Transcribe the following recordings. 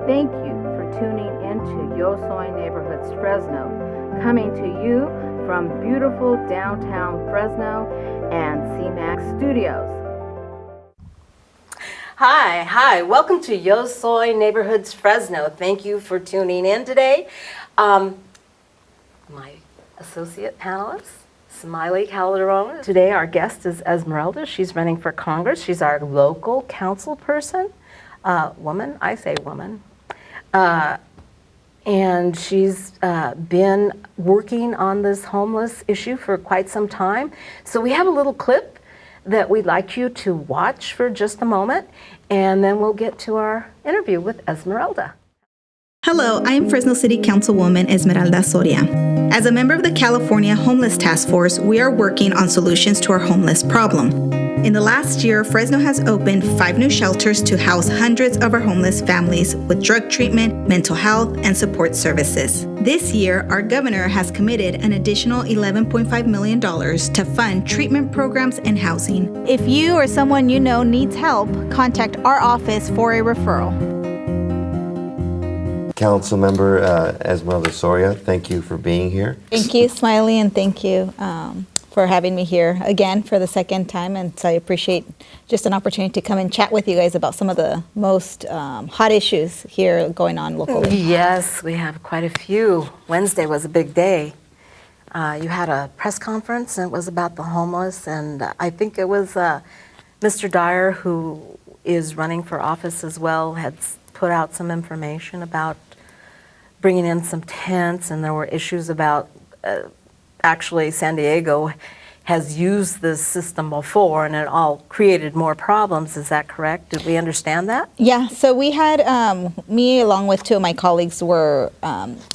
Thank you for tuning into Soy Neighborhoods Fresno, coming to you from beautiful downtown Fresno and CMAX Studios. Hi, welcome to Soy Neighborhoods Fresno. Thank you for tuning in today. My associate panelist, Smiley Calderon. Today our guest is Esmeralda. She's running for Congress. She's our local council person. Woman, I say woman. And she's been working on this homeless issue for quite some time. So we have a little clip that we'd like you to watch for just a moment, and then we'll get to our interview with Esmeralda. Hello, I am Fresno City Councilwoman Esmeralda Soria. As a member of the California Homeless Task Force, we are working on solutions to our homeless problem. In the last year, Fresno has opened 5 new shelters to house hundreds of our homeless families with drug treatment, mental health, and support services. This year, our governor has committed an additional $11.5 million to fund treatment programs and housing. If you or someone you know needs help, contact our office for a referral. Councilmember Esmeralda Soria, thank you for being here. Thank you, Smiley, and thank you for having me here again for the second time. And so I appreciate just an opportunity to come and chat with you guys about some of the most hot issues here going on locally. Yes, we have quite a few. Wednesday was a big day. You had a press conference, and it was about the homeless, and I think it was Mr. Dyer, who is running for office as well, had put out some information about bringing in some tents, and there were issues about actually San Diego has used this system before and it all created more problems. Is that correct? Did we understand that? Yeah, so we had, me along with 2 of my colleagues were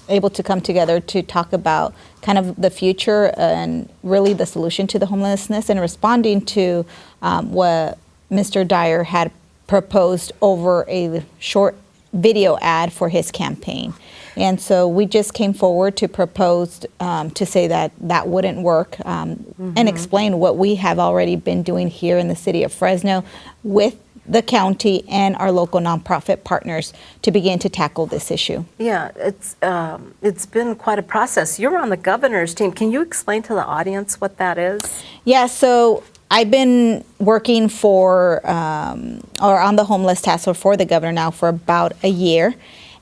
able to come together to talk about kind of the future and really the solution to the homelessness, and responding to what Mr. Dyer had proposed over a short video ad for his campaign. And so we just came forward to propose to say that that wouldn't work, and explain what we have already been doing here in the city of Fresno with the county and our local nonprofit partners to begin to tackle this issue. Yeah, it's been quite a process. You're on the governor's team. Can you explain to the audience what that is? Yeah, so I've been working for, or on the homeless task force for the governor now for about a year,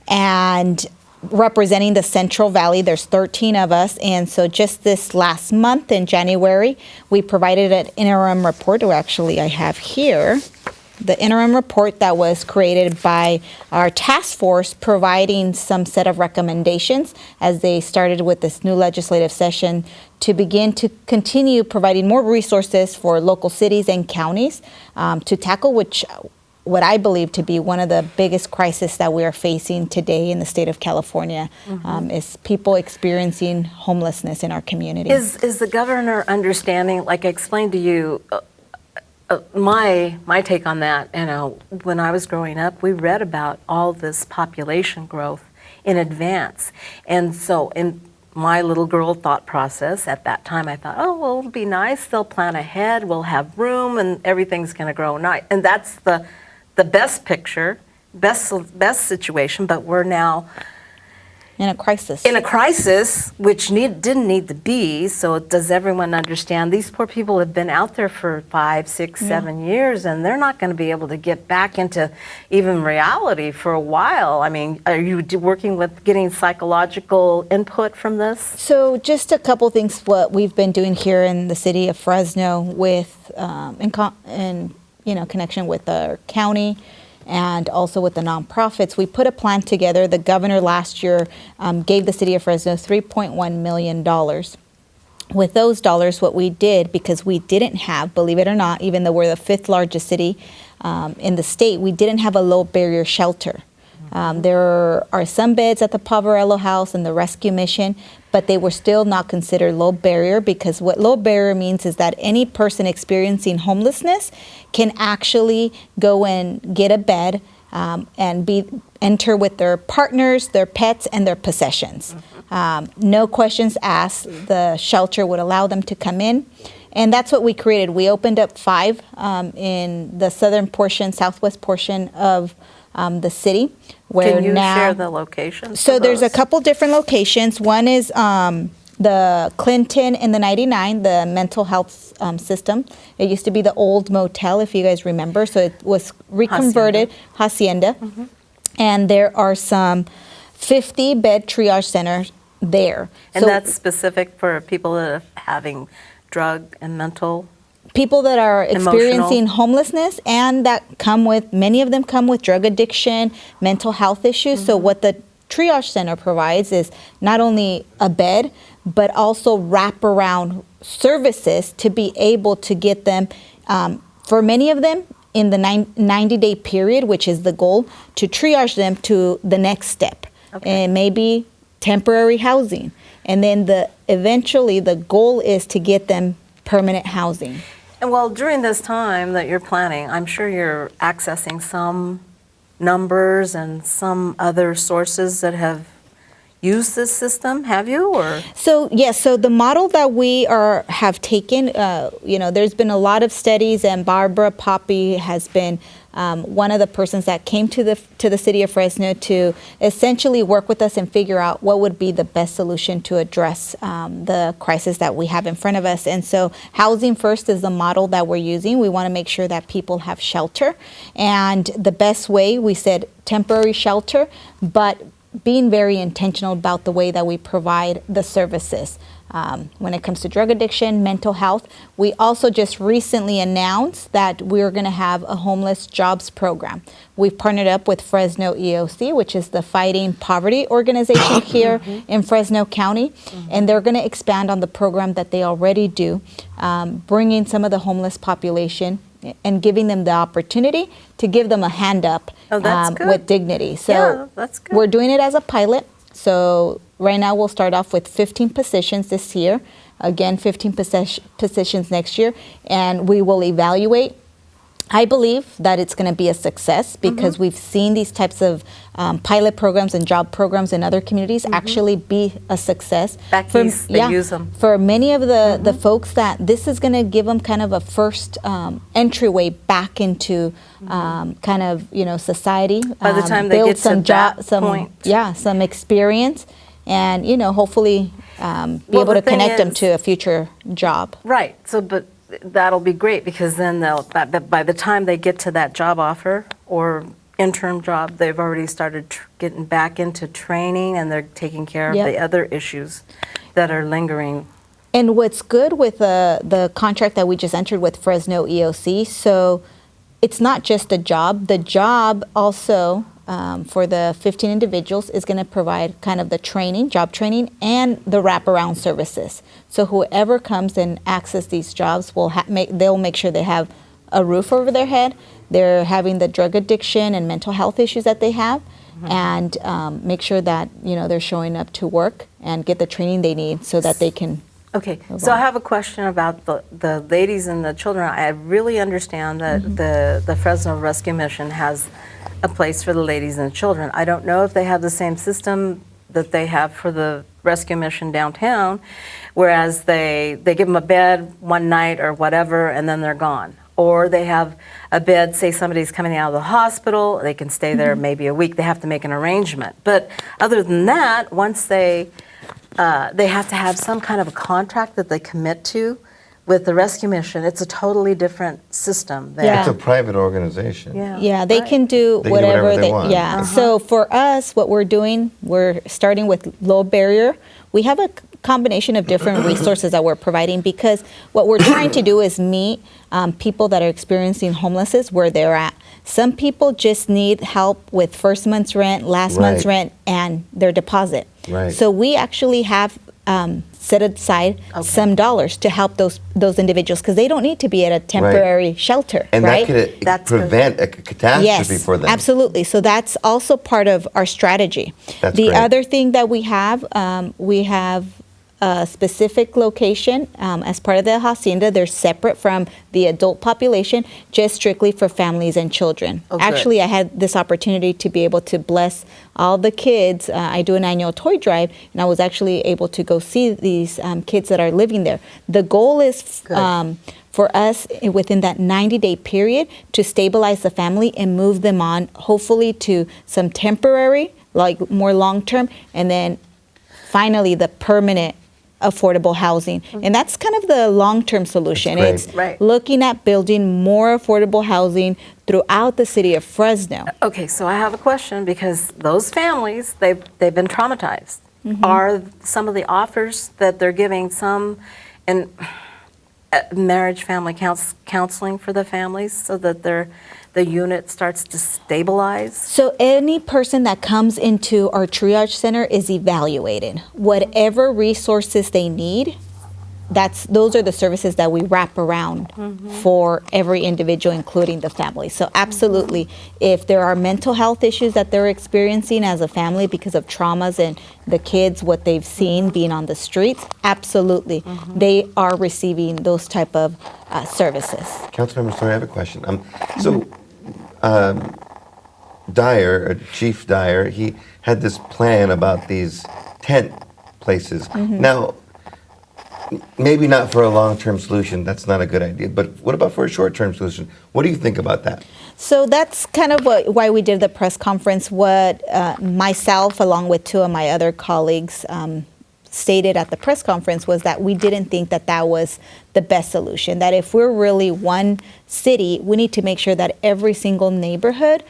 and representing the Central Valley. There's 13 of us, and so just this last month in January, we provided an interim report, or actually I have here the interim report that was created by our task force, providing some set of recommendations as they started with this new legislative session to begin to continue providing more resources for local cities and counties to tackle what I believe to be one of the biggest crises that we are facing today in the state of California, is people experiencing homelessness in our community. Is the governor understanding, like I explained to you, my take on that, when I was growing up, we read about all this population growth in advance. And so in my little girl thought process at that time, I thought, oh, well, it'll be nice. They'll plan ahead. We'll have room and everything's going to grow nice. And that's the best picture, best situation, but we're now in a crisis. In a crisis, which didn't need to be. So does everyone understand? These poor people have been out there for 5, 6, 7 years, and they're not going to be able to get back into even reality for a while. I mean, are you working with getting psychological input from this? So just a couple things what we've been doing here in the city of Fresno with in connection with the county and also with the nonprofits. We put a plan together. The governor last year gave the city of Fresno $3.1 million. With those dollars, what we did, because we didn't have, believe it or not, even though we're the 5th largest city in the state, we didn't have a low barrier shelter. There are some beds at the Poverello House and the Rescue Mission, but they were still not considered low barrier, because what low barrier means is that any person experiencing homelessness can actually go and get a bed and enter with their partners, their pets, and their possessions. No questions asked. The shelter would allow them to come in. And that's what we created. We opened up 5 in the southern portion, southwest portion of the city. Where Can you now, share the locations? So for there's a those? couple different locations. One is the Clinton in the 99, the mental health system. It used to be the old motel, if you guys remember. So it was reconverted, Hacienda. And there are some 50-bed triage centers there. And So that's specific for people that are having drug and mental. people that are experiencing Emotional. homelessness and that many of them come with drug addiction, mental health issues. So what the triage center provides is not only a bed, but also wraparound services to be able to get them, for many of them, in the 90-day period, which is the goal, to triage them to the next step. And maybe temporary housing. And then eventually the goal is to get them permanent housing. And well, during this time that you're planning, I'm sure you're accessing some numbers and some other sources that have used this system, have you? Or So yes, so the model that we have taken, there's been a lot of studies, and Barbara Poppy has been one of the persons that came to the city of Fresno to essentially work with us and figure out what would be the best solution to address the crisis that we have in front of us. And so housing first is the model that we're using. We want to make sure that people have shelter, and the best way, we said temporary shelter, but being very intentional about the way that we provide the services. When it comes to drug addiction, mental health, we also just recently announced that we're going to have a homeless jobs program. We've partnered up with Fresno EOC, which is the Fighting Poverty organization here in Fresno County, and they're going to expand on the program that they already do, bringing some of the homeless population and giving them the opportunity to give them a hand up with dignity. So Yeah, that's good. we're doing it as a pilot. So right now we'll start off with 15 positions this year, again 15 positions next year, and we will evaluate. I believe that it's going to be a success because we've seen these types of pilot programs and job programs in other communities actually be a success. Back east, they use them. For many of the folks, that this is going to give them kind of a first entryway back into kind of society. By the time they build get to some that point. some experience, and hopefully be Well, able the to thing connect them is- to a future job. Right. So, but that'll be great because then by the time they get to that job offer or interim job, they've already started getting back into training, and they're taking care of Yep. the other issues that are lingering. And what's good with the contract that we just entered with Fresno EOC, so it's not just a job. The job also, for the 15 individuals, is going to provide kind of the training, job training, and the wraparound services. So whoever comes and access these jobs they'll make sure they have a roof over their head. They're having the drug addiction and mental health issues that they have, and make sure that they're showing up to work and get the training they need so that they can. Okay, so I have a question about the ladies and the children. I really understand that the Fresno Rescue Mission has a place for the ladies and the children. I don't know if they have the same system that they have for the rescue mission downtown, whereas they give them a bed one night or whatever, and then they're gone. Or they have a bed, say somebody's coming out of the hospital, they can stay there maybe a week, they have to make an arrangement. But other than that, once they have to have some kind of a contract that they commit to with the rescue mission. It's a totally different system there. Yeah. It's a private organization. Yeah, they right. can do They can do whatever whatever they want. Yeah. So for us, what we're doing, we're starting with low barrier. We have a combination of different resources that we're providing, because what we're trying to do is meet people that are experiencing homelessness where they're at. Some people just need help with first month's rent, last month's Right. rent, and their deposit. Right. So we actually have set aside some dollars to help those individuals, because they don't need to be at a temporary shelter, And right? that could That's good. prevent a catastrophe for them. Absolutely. So that's also part of our strategy. That's the great. other thing that we have a specific location as part of the hacienda. They're separate from the adult population, just strictly for families and children. Oh, good. Actually, I had this opportunity to be able to bless all the kids. I do an annual toy drive, and I was actually able to go see these kids that are living there. The goal is for us within that 90-day period to stabilize the family and move them on, hopefully to some temporary, like more long-term, and then finally the permanent affordable housing. And that's kind of the long-term solution. That's It's great. Right. looking at building more affordable housing throughout the city of Fresno. Okay, so I have a question because those families, they've been traumatized. Are some of the offers that they're giving some in marriage family counseling for the families so that the unit starts to stabilize? So any person that comes into our triage center is evaluated. Whatever resources they need, those are the services that we wrap around for every individual, including the family. So absolutely, if there are mental health issues that they're experiencing as a family because of traumas and the kids, what they've seen being on the streets, absolutely, they are receiving those type of services. Councilmember Soria, I have a question. Dyer, Chief Dyer, he had this plan about these tent places. Now, maybe not for a long-term solution, that's not a good idea, but what about for a short-term solution? What do you think about that? So that's kind of why we did the press conference. What myself, along with two of my other colleagues, stated at the press conference was that we didn't think that that was the best solution. That if we're really one city, we need to make sure that every single neighborhood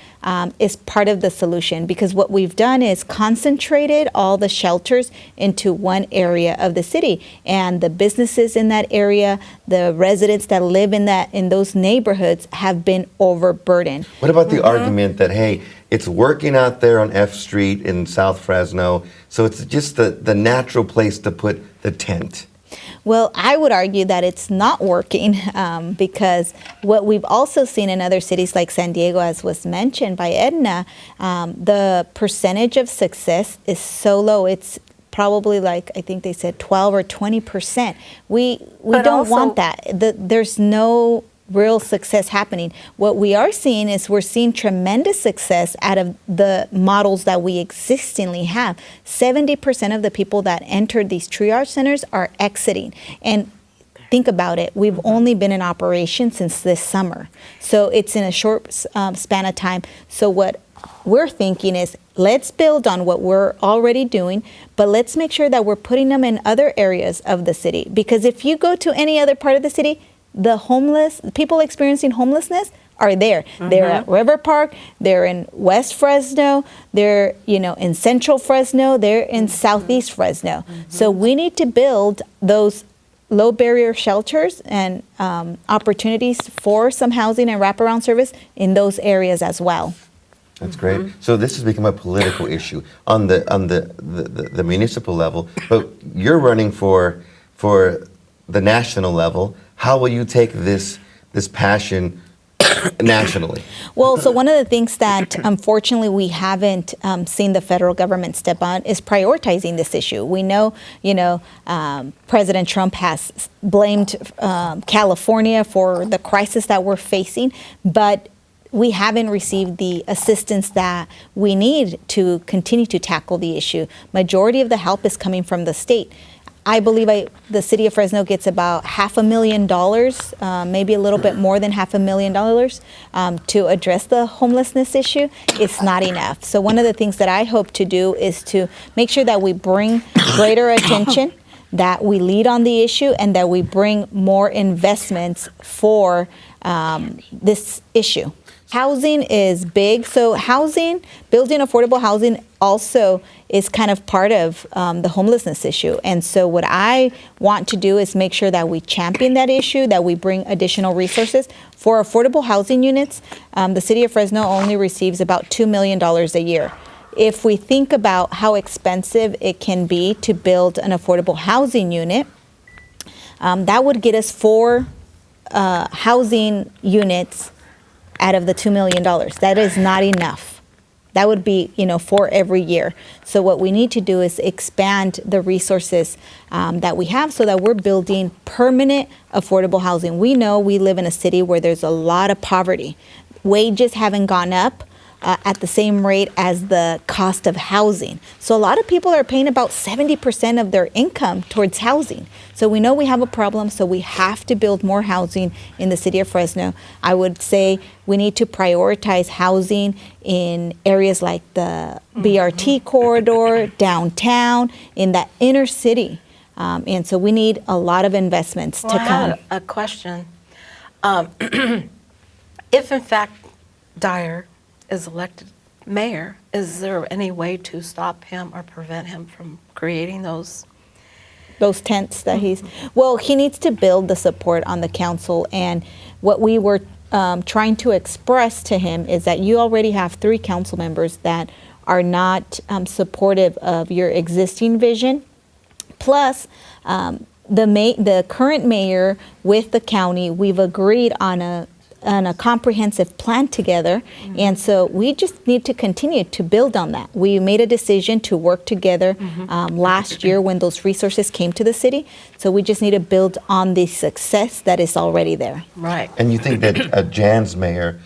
is part of the solution, because what we've done is concentrated all the shelters into one area of the city, and the businesses in that area, the residents that live in those neighborhoods have been overburdened. What about the argument that, hey, it's working out there on F Street in South Fresno, so it's just the natural place to put the tent? Well, I would argue that it's not working because what we've also seen in other cities like San Diego, as was mentioned by Edna, the percentage of success is so low. It's probably like, I think they said 12 or 20%. We don't also- want that. There's no real success happening. What we are seeing is we're seeing tremendous success out of the models that we existingly have. 70% of the people that entered these triage centers are exiting. And think about it, we've only been in operation since this summer. So it's in a short span of time. So what we're thinking is, let's build on what we're already doing, but let's make sure that we're putting them in other areas of the city. Because if you go to any other part of the city, the homeless, people experiencing homelessness are there. They're at River Park, they're in West Fresno, they're, in Central Fresno, they're in Southeast Fresno. So we need to build those low barrier shelters and opportunities for some housing and wraparound service in those areas as well. That's great. So this has become a political issue on the municipal level, but you're running for the national level. How will you take this passion nationally? Well, so one of the things that unfortunately we haven't seen the federal government step on is prioritizing this issue. We know, President Trump has blamed California for the crisis that we're facing, but we haven't received the assistance that we need to continue to tackle the issue. Majority of the help is coming from the state. I believe the city of Fresno gets about $500,000, maybe a little bit more than $500,000 to address the homelessness issue. It's not enough. So one of the things that I hope to do is to make sure that we bring greater attention, that we lead on the issue, and that we bring more investments for this issue. Housing is big. So building affordable housing also is kind of part of the homelessness issue. And so what I want to do is make sure that we champion that issue, that we bring additional resources. For affordable housing units, the city of Fresno only receives about $2 million a year. If we think about how expensive it can be to build an affordable housing unit, that would get us 4 housing units out of the $2 million. That is not enough. That would be, 4 every year. So what we need to do is expand the resources that we have so that we're building permanent affordable housing. We know we live in a city where there's a lot of poverty. Wages haven't gone up. at the same rate as the cost of housing. So a lot of people are paying about 70% of their income towards housing. So we know we have a problem, so we have to build more housing in the city of Fresno. I would say we need to prioritize housing in areas like the BRT corridor, downtown, in that inner city. And so we need a lot of investments to I come. had a question. If in fact Dyer is elected mayor, is there any way to stop him or prevent him from creating those? Those tents that well, he needs to build the support on the council. And what we were trying to express to him is that you already have 3 council members that are not supportive of your existing vision. Plus, the current mayor with the county, we've agreed on a comprehensive plan together, and so we just need to continue to build on that. We made a decision to work together last year when those resources came to the city, so we just need to build on the success that is already there. Right. And you think that Jan's mayor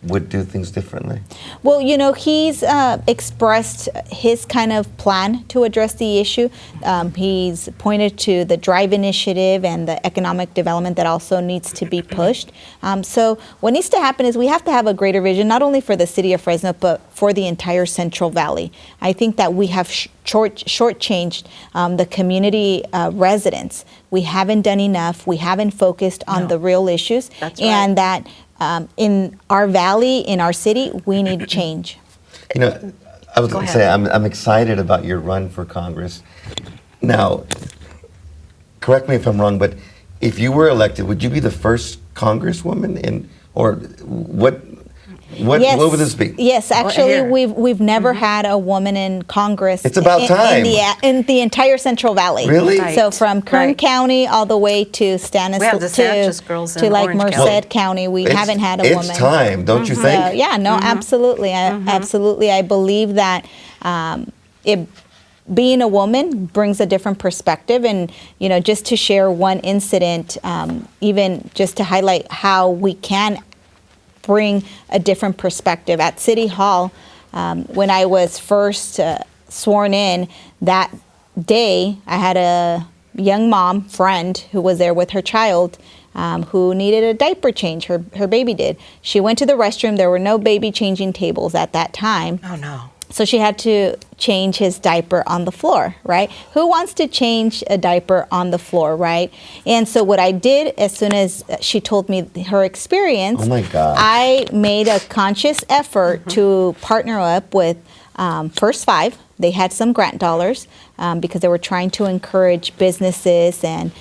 would do things differently? Well, you know, he's expressed his kind of plan to address the issue. He's pointed to the DRIVE initiative and the economic development that also needs to be pushed. So what needs to happen is we have to have a greater vision, not only for the city of Fresno, but for the entire Central Valley. I think that we have shortchanged the community residents. We haven't done enough. We haven't focused on the real issues. That's right. And that in our valley, in our city, we need change. You know, I was going to say, I'm excited about your run for Congress. Now, correct me if I'm wrong, but if you were elected, would you be the first Congresswoman or what would this be? Yes, actually, we've never had a woman in Congress. It's about time. In the entire Central Valley. Really? Right. So from Kern Right. County all the way to Stanislaus, We have the Sanchez girls to in like Orange Merced County. County, we It's- haven't had a woman. It's time, don't you think? So, yeah, no, absolutely. Absolutely. I believe that being a woman brings a different perspective. And, you know, just to share one incident, even just to highlight how we can bring a different perspective. At City Hall, when I was first sworn in, that day I had a young mom friend who was there with her child who needed a diaper change. Her baby did. She went to the restroom. There were no baby changing tables at that time. Oh, no. So she had to change his diaper on the floor, right? Who wants to change a diaper on the floor, right? And so what I did, as soon as she told me her experience, Oh my God. I made a conscious effort to partner up with First Five. They had some grant dollars because they were trying to encourage businesses and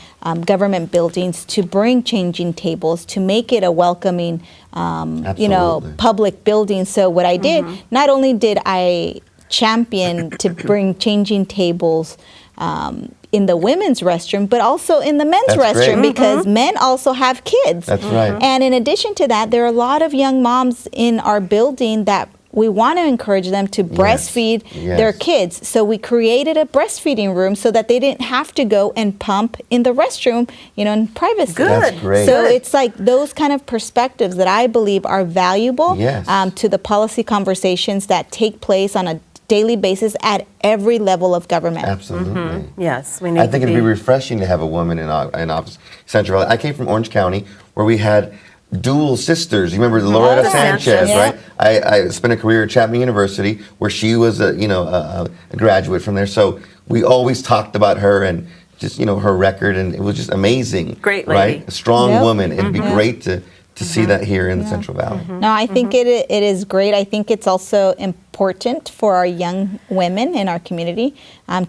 government buildings to bring changing tables, to make it a welcoming, Absolutely. public building. So what I did, not only did I champion to bring changing tables in the women's restroom, but also in the men's That's restroom great. because men also have kids. That's right. And in addition to that, there are a lot of young moms in our building that we want to encourage them to breastfeed their Yes. kids. So we created a breastfeeding room so that they didn't have to go and pump in the restroom, in privacy. Good. That's great. So it's like those kind of perspectives that I believe are valuable Yes. to the policy conversations that take place on a daily basis at every level of government. Absolutely. Yes, we need I think to it'd be refreshing to have a woman in office. Central Valley. I came from Orange County, where we had dual sisters. You remember Loretta yeah. Sanchez, Yeah. right? I spent a career at Chapman University, where she was a graduate from there. So we always talked about her and just her record, and it was just amazing. Great lady. right? A strong Yep. woman. It'd be great to see that here in the Central Valley. No, I think it is great. I think it's also important for our young women in our community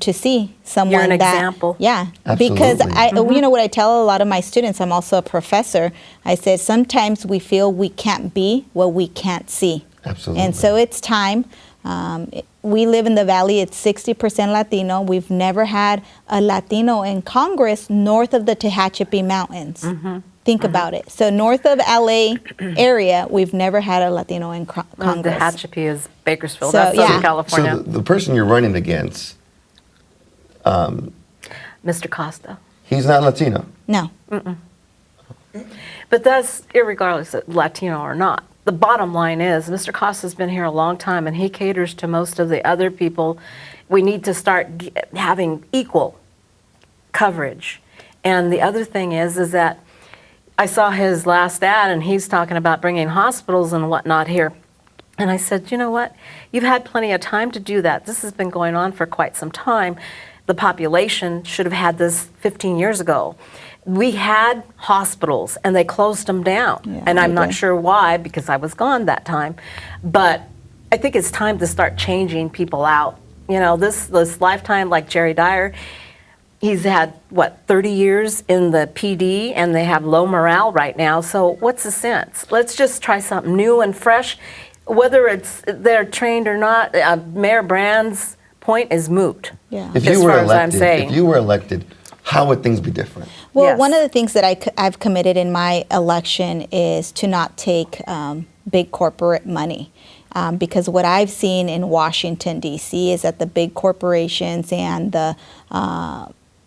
to see someone You're an that, example. Yeah, Absolutely. because what I tell a lot of my students. I'm also a professor. I said sometimes we feel we can't be what we can't see. Absolutely. And so it's time. We live in the valley. It's 60% Latino. We've never had a Latino in Congress north of the Tehachapi Mountains. Think about it. So north of LA area, we've never had a Latino in The Congress. Tehachapi is Bakersfield. So, That's Southern yeah. California. So the person you're running against, Mr. Costa. he's not Latino. No. But that's irregardless of Latino or not. the bottom line is, Mr. Costa's been here a long time, and he caters to most of the other people. We need to start having equal coverage. And the other thing is that I saw his last ad, and he's talking about bringing hospitals and whatnot here. And I said, you know what? You've had plenty of time to do that. This has been going on for quite some time. The population should have had this 15 years ago. We had hospitals, and they closed them down. Yeah, and I'm I not agree. sure why, because I was gone that time. But I think it's time to start changing people out. You know, this lifetime, like Jerry Dyer, he's had, 30 years in the PD, and they have low morale right now. So what's the sense? Let's just try something new and fresh. Whether they're trained or not, Mayor Brand's point is moot. Yeah. If as you were far as I'm elected, saying. if you were elected, how would things be different? Well, Yes. one of the things that I've committed in my election is to not take big corporate money. Because what I've seen in Washington, D.C. is that the big corporations and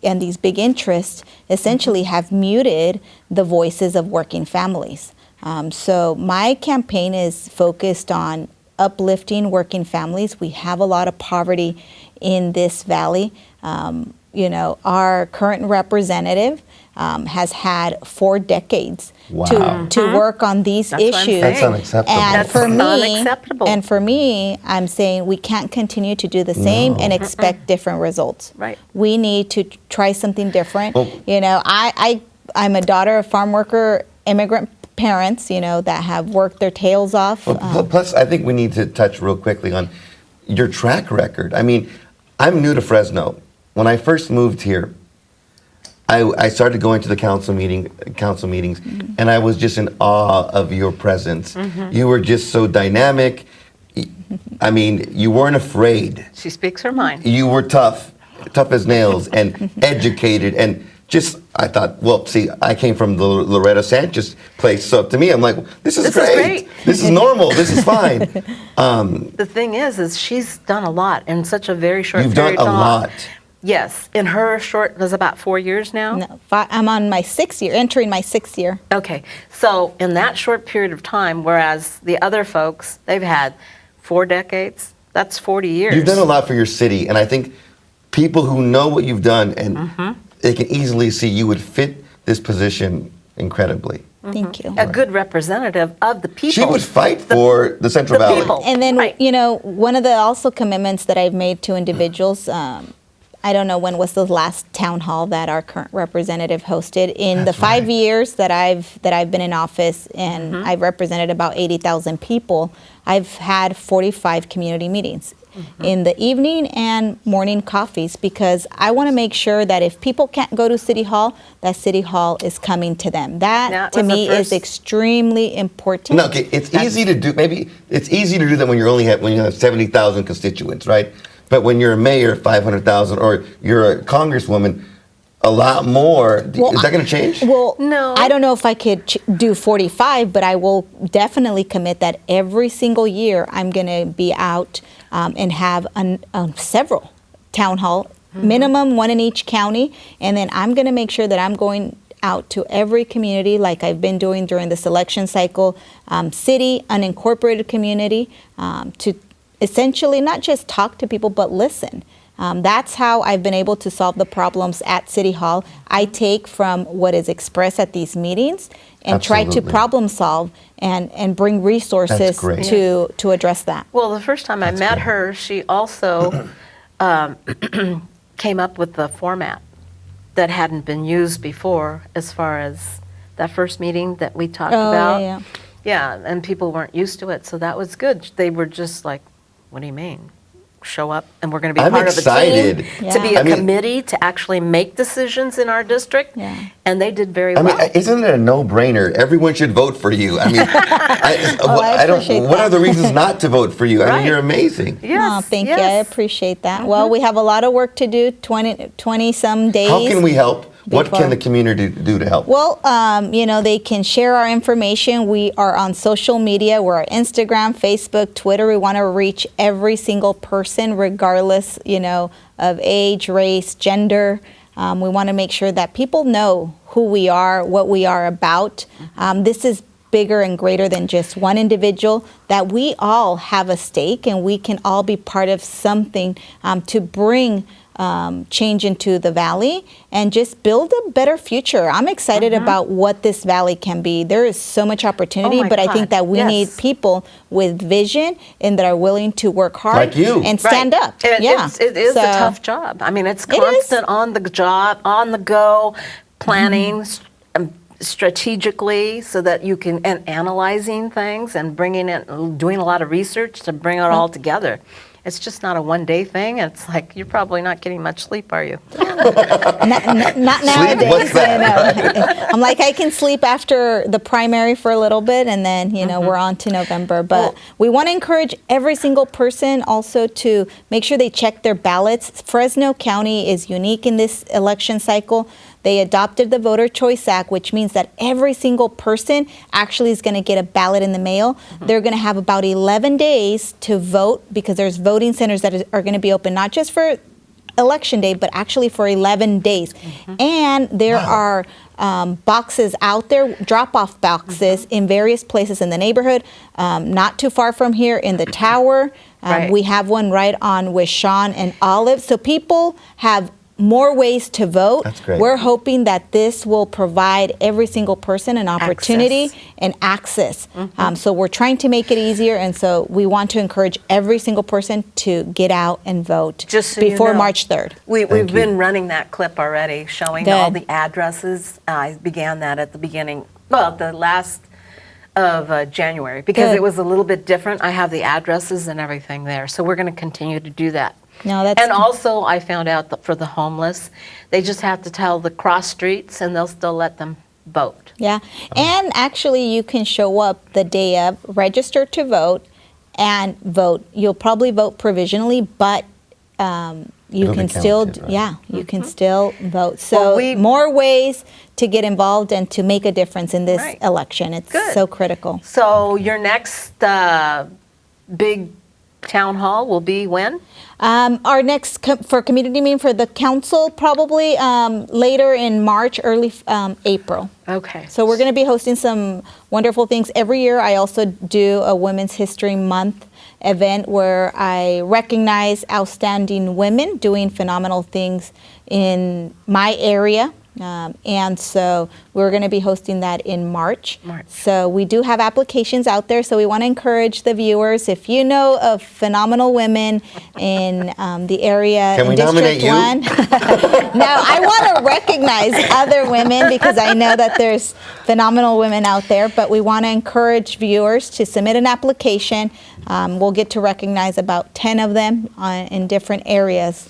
these big interests essentially have muted the voices of working families. So my campaign is focused on uplifting working families. We have a lot of poverty in this valley. Our current representative has had 4 decades Wow. to work on these That's what I'm issues. saying. That's unacceptable. And That's for me, unacceptable. And for me, I'm saying we can't continue to do the same and expect different results. Right. We need to try something different. Well- I'm a daughter of farm worker immigrant parents, that have worked their tails off. Plus, I think we need to touch real quickly on your track record. I mean, I'm new to Fresno. When I first moved here, I started going to the council meetings, and I was just in awe of your presence. You were just so dynamic. I mean, you weren't afraid. She speaks her mind. You were tough as nails, and educated, and just, I thought, well, see, I came from the Loretta Sanchez place, so to me, I'm like, this is great. This is normal. This is fine. The thing is she's done a lot in such a very short You've period done a of time. lot. Yes, in her short, it was about 4 years now. No, I'm on my 6th year, entering my 6th year. Okay, so in that short period of time, whereas the other folks, they've had 4 decades, that's 40 years. You've done a lot for your city, and I think people who know what you've done, and they can easily see you would fit this position incredibly. Thank you. A good representative of the people. She would fight for the Central the Valley. people. And then, Right. one of the also commitments that I've made to individuals, I don't know when was the last town hall that our current representative hosted. In the 5 years that I've been in office, and I've represented about 80,000 people, I've had 45 community meetings in the evening and morning coffees, because I want to make sure that if people can't go to City Hall, that City Hall is coming to them. That That to was the me is first- extremely important. No, okay, it's easy to do. Maybe it's easy to do that when when you have 70,000 constituents, right? But when you're a mayor, 500,000, or you're a congresswoman, a lot more. Well, Is that going to change? Well, No. I don't know if I could do 45, but I will definitely commit that every single year I'm going to be out and have several town hall, minimum 1 in each county, and then I'm going to make sure that I'm going out to every community like I've been doing during this election cycle, city, unincorporated community, to essentially not just talk to people, but listen. That's how I've been able to solve the problems at City Hall. I take from what is expressed at these meetings and try to Absolutely. problem solve and bring resources That's great. to address that. Well, the first time I met great. her, she also came up with the format that hadn't been used before, as far as that first meeting that we talked about. Yeah. Yeah, and people weren't used to it, so that was good. They were just like, what do you mean? Show up and we're going to be I'm part excited. of a team, to be Yeah. a I mean- committee, to actually make decisions in our district. Yeah. And they did very I mean, well. isn't it a no-brainer? Everyone should vote for you. I mean, I don't. appreciate What that. are the reasons not to vote for you? I Right. mean, you're amazing. Yes, Oh, thank you. I yes. appreciate that. Well, we have a lot of work to do, 20 some days. How can we help? What before- can the community do to help? Well, they can share our information. We are on social media. We're on Instagram, Facebook, Twitter. We want to reach every single person, regardless, of age, race, gender. We want to make sure that people know who we are, what we are about. This is bigger and greater than just one individual, that we all have a stake and we can all be part of something to bring change into the valley and just build a better future. I'm excited about what this valley can be. There is so much opportunity, Oh my but I God, think that we need yes. people with vision and that are willing to work hard Like you. and stand up. It is So- a tough job. I mean, it's It is. constant on the job, on the go, planning strategically so that you can, and analyzing things and bringing it, doing a lot of research to bring it all together. It's just not a one-day thing. It's like you're probably not getting much sleep, are you? Not nowadays. What's that? You know. I'm like, I can sleep after the primary for a little bit, and then we're on to November. But we want to encourage every single person also to make sure they check their ballots. Fresno County is unique in this election cycle. They adopted the Voter Choice Act, which means that every single person actually is going to get a ballot in the mail. They're going to have about 11 days to vote because there's voting centers that are going to be open not just for Election Day, but actually for 11 days. And there are boxes out there, drop-off boxes in various places in the neighborhood, not too far from here in the tower. Right. We have one right on with Sean and Olive. So people have more ways to vote. That's great. We're hoping that this will provide every single person an opportunity and access. So we're trying to make it easier, and so we want to encourage every single person to get out and vote Just so before you know, March 3rd. We've you. been running that clip already, showing Good. all the addresses. I began that at the beginning, well, the last of January, because Good. it was a little bit different. I have the addresses and everything there. So we're going to continue to do that. No, that's And also, I found out that for the homeless, they just have to tell the cross streets and they'll still let them vote. Yeah, and actually you can show up the day of, register to vote, and vote. You'll probably vote provisionally, but you It'll can be still, counted, right? yeah, you can still vote. So Well, we- more ways to get involved and to make a difference in this Right. election. It's Good. so critical. So your next big town hall will be when? Our next for community meeting for the council probably later in March, early April. Okay. So we're going to be hosting some wonderful things. Every year I also do a Women's History Month event where I recognize outstanding women doing phenomenal things in my area. And so we're going to be hosting that in March. So we do have applications out there. So we want to encourage the viewers, if you know of phenomenal women in the area, Can in we District nominate you? 1. Now, I want to recognize other women because I know that there's phenomenal women out there, but we want to encourage viewers to submit an application. We'll get to recognize about 10 of them in different areas.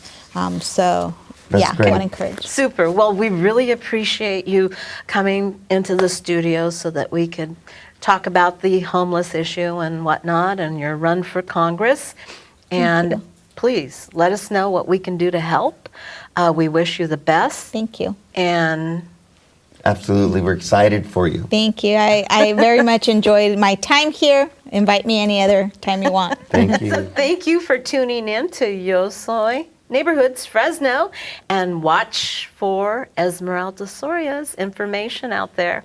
That's Yeah, great. I want to encourage. Super. Well, we really appreciate you coming into the studio so that we could talk about the homeless issue and whatnot and your run for Congress. And please let us know what we can do to help. We wish you the best. Thank you. And Absolutely. We're excited for you. Thank you. I very much enjoyed my time here. Invite me any other time you want. Thank you. thank you for tuning in to Yo Soy Neighborhoods Fresno, and watch for Esmeralda Soria's information out there.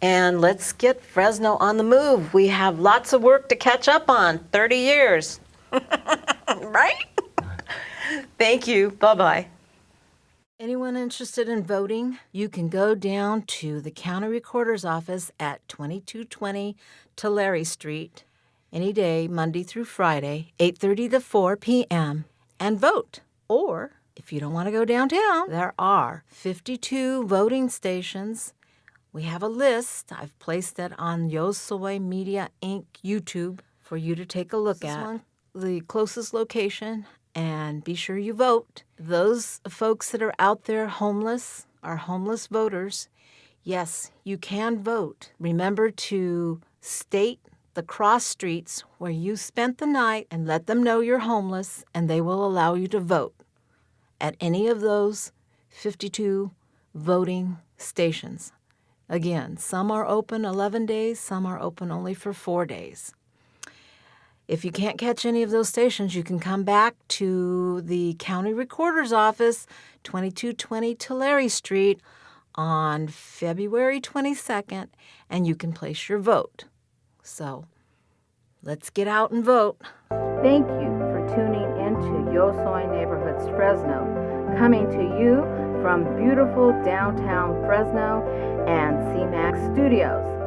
And let's get Fresno on the move. We have lots of work to catch up on. 30 years. Right? Thank you. Bye-bye. Anyone interested in voting, you can go down to the county recorder's office at 2220 Tulare Street any day, Monday through Friday, 8:30 to 4 p.m., and vote. Or, if you don't want to go downtown, there are 52 voting stations. We have a list. I've placed it on Yo Soy Media Inc. YouTube for you to take a look at. The closest location, and be sure you vote. Those folks that are out there homeless are homeless voters. Yes, you can vote. Remember to state the cross streets where you spent the night and let them know you're homeless, and they will allow you to vote at any of those 52 voting stations. Again, some are open 11 days, some are open only for 4 days. If you can't catch any of those stations, you can come back to the county recorder's office, 2220 Tulare Street, on February 22nd, and you can place your vote. So let's get out and vote. Thank you for tuning into Yo Soy Neighborhoods Fresno, coming to you from beautiful downtown Fresno and CMAX Studios.